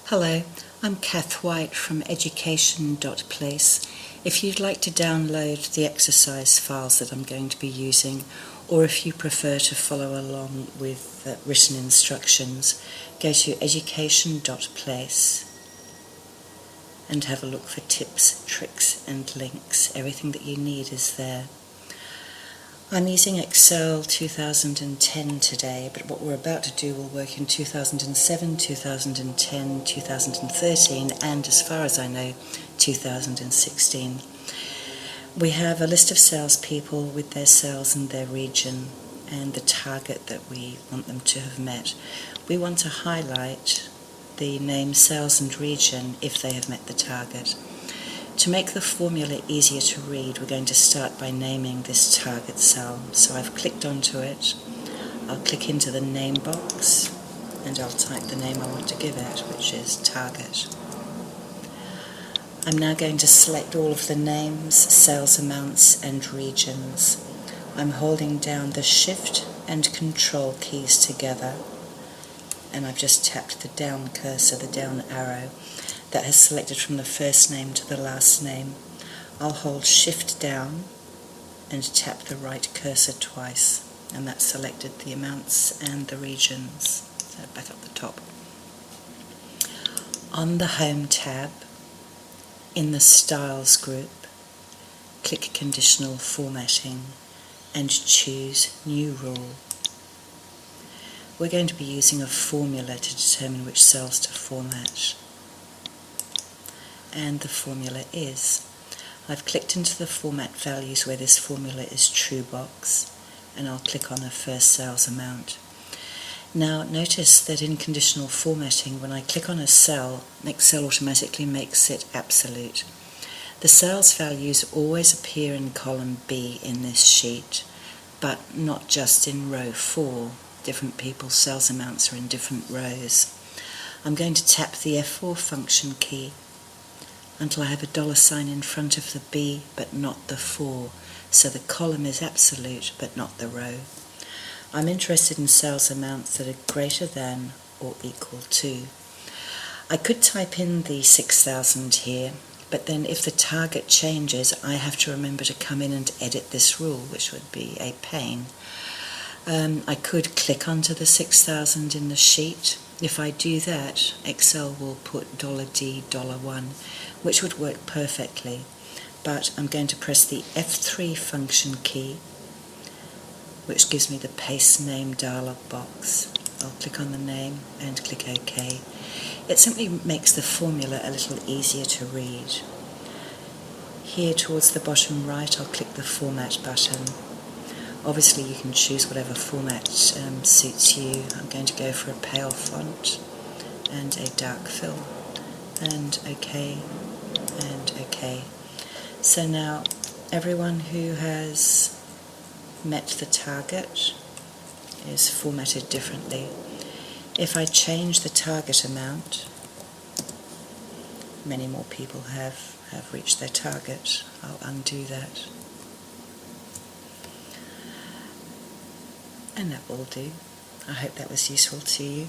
Hello, I'm Kath White from education.place. If you'd like to download the exercise files that I'm going to be using, or if you prefer to follow along with written instructions, go to education.place and have a look for tips, tricks and links. Everything that you need is there. I'm using Excel 2010 today, but what we're about to do will work in 2007, 2010, 2013, and as far as I know, 2016. We have a list of salespeople with their sales and their region and the target that we want them to have met. We want to highlight the name, sales and region if they have met the target. To make the formula easier to read, we're going to start by naming this target cell. So I've clicked onto it. I'll click into the name box and I'll type the name I want to give it, which is target. I'm now going to select all of the names, sales amounts and regions. I'm holding down the Shift and Control keys together, and I've just tapped the down cursor, the down arrow, that has selected from the first name to the last name. I'll hold Shift down and tap the right cursor twice, and that selected the amounts and the regions. So back up the top. On the Home tab, in the Styles group, click Conditional Formatting and choose New Rule. We're going to be using a formula to determine which cells to format. And the formula is, I've clicked into the format values where this formula is true box, and I'll click on the first sales amount. Now notice that in conditional formatting, when I click on a cell, Excel automatically makes it absolute. The sales values always appear in column B in this sheet, but not just in row 4. Different people's sales amounts are in different rows. I'm going to tap the F4 function key until I have a $sign in front of the B but not the 4, so the column is absolute but not the row. I'm interested in sales amounts that are greater than or equal to. I could type in the 6,000 here, but then if the target changes, I have to remember to come in and edit this rule, which would be a pain. I could click onto the 6,000 in the sheet. If I do that, Excel will put $D$1, which would work perfectly. But I'm going to press the F3 function key, which gives me the Paste Name dialog box. I'll click on the name and click OK. It simply makes the formula a little easier to read. Here towards the bottom right, I'll click the Format button. Obviously you can choose whatever format suits you. I'm going to go for a pale font and a dark fill, and OK, and OK. So now everyone who has met the target is formatted differently. If I change the target amount, many more people have reached their target. I'll undo that. And that will do. I hope that was useful to you.